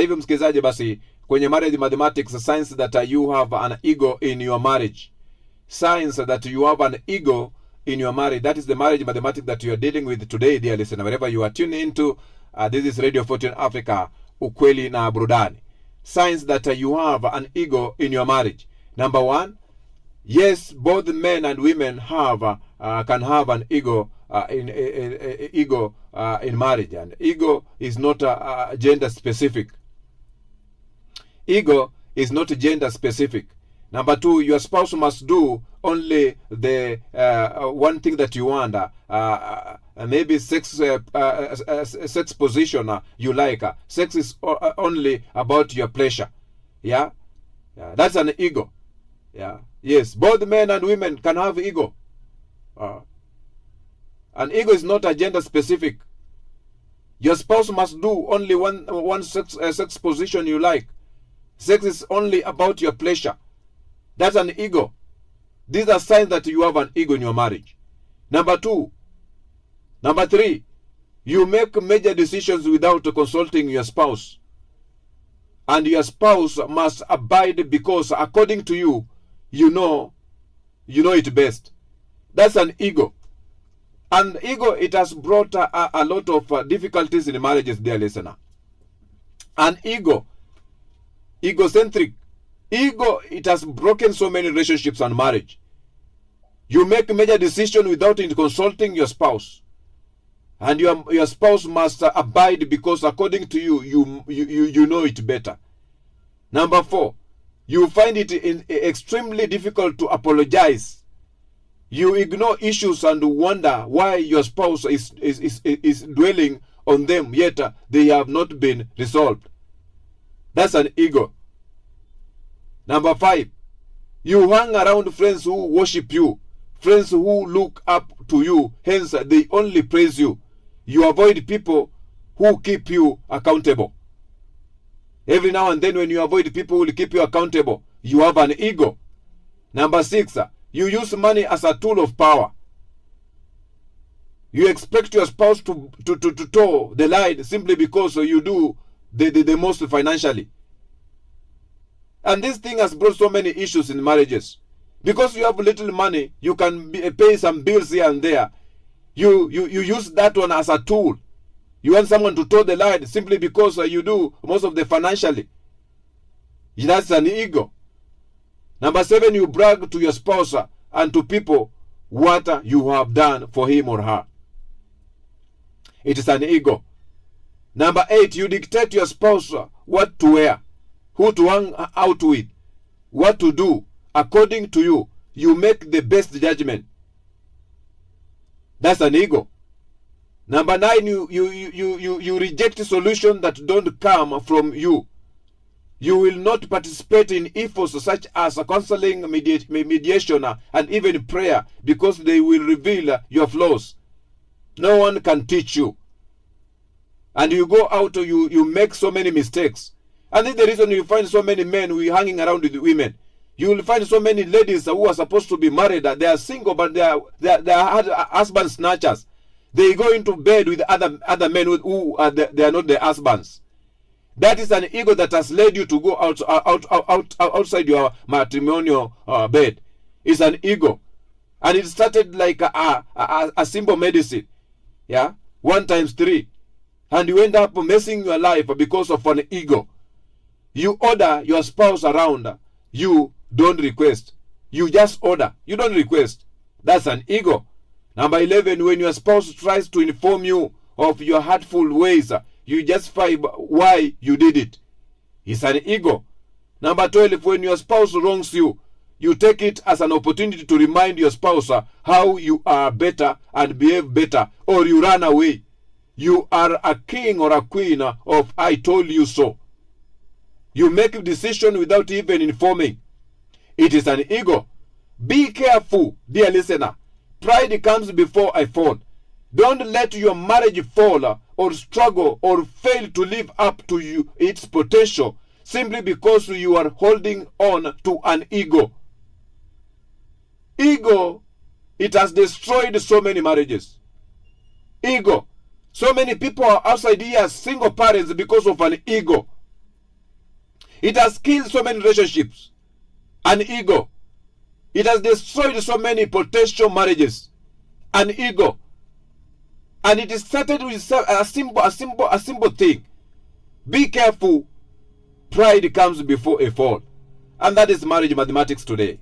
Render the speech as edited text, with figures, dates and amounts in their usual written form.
Hivyo msikilizaji, basi kwenye marriage mathematics, signs that you have an ego in your marriage, signs that you have an ego in your marriage, that is the marriage mathematics that you are dealing with today, dear listener. Wherever you are tuning into, this is Radio Fortune Africa, ukweli na burudani. Signs that you have an ego in your marriage. Number one, yes, both men and women have can have an ego in marriage, and ego is not gender specific. Ego is not gender specific. Number two, your spouse must do only the one thing that you want, maybe sex position you like. Sex is only about your pleasure. Yeah, that's an ego. Yeah, yes, both men and women can have ego. An ego is not a gender specific. Your spouse must do only one sex position you like. Sex is only about your pleasure. That's an ego. These are signs that you have an ego in your marriage. Number three, you make major decisions without consulting your spouse. And your spouse must abide because according to you, you know it best. That's an ego. And ego, it has brought a lot of difficulties in marriages, dear listener. An egocentric ego, it has broken so many relationships and marriage. You make major decision without consulting your spouse, and your spouse must abide because according to you, you know it better. Number four, you find it extremely difficult to apologize. You ignore issues and wonder why your spouse is dwelling on them, yet they have not been resolved. That's an ego. Number five, you hang around friends who worship you, friends who look up to you, hence they only praise you. You avoid people who keep you accountable. Every now and then when you avoid people who will keep you accountable, you have an ego. Number six, you use money as a tool of power. You expect your spouse to toe the line simply because you do the most financially. And this thing has brought so many issues in marriages. Because you have little money, you can pay some bills here and there. You use that one as a tool. You want someone to toe the line simply because you do most of the financially. That's an ego. Number seven, you brag to your spouse and to people what you have done for him or her. It is an ego. Number eight, you dictate your spouse what to wear, who to hang out with, what to do. According to you, you make the best judgment. That's an ego. Number nine, you reject solutions that don't come from you. You will not participate in efforts such as counseling, mediation, and even prayer because they will reveal your flaws. No one can teach you. And you go out, you make so many mistakes. And this is the reason you find so many men who are hanging around with women. You will find so many ladies who are supposed to be married. They are single, but they are husband snatchers. They go into bed with other men who they are not their husbands. That is an ego that has led you to go outside your matrimonial bed. It's an ego. And it started like a simple medicine. Yeah? 1 times 3. And you end up messing your life because of an ego. You order your spouse around. You don't request. You just order. You don't request. That's an ego. Number 11, when your spouse tries to inform you of your hurtful ways, you justify why you did it. It's an ego. Number 12, when your spouse wrongs you, you take it as an opportunity to remind your spouse how you are better and behave better, or you run away. You are a king or a queen of I told you so. You make a decision without even informing. It is an ego. Be careful, dear listener. Pride comes before a fall. Don't let your marriage fall or struggle or fail to live up to its potential simply because you are holding on to an ego. Ego, it has destroyed so many marriages. Ego. So many people are outside here single parents because of an ego. It has killed so many relationships. An ego. It has destroyed so many potential marriages. An ego. And it is started with a simple thing. Be careful. Pride comes before a fall. And that is marriage mathematics today.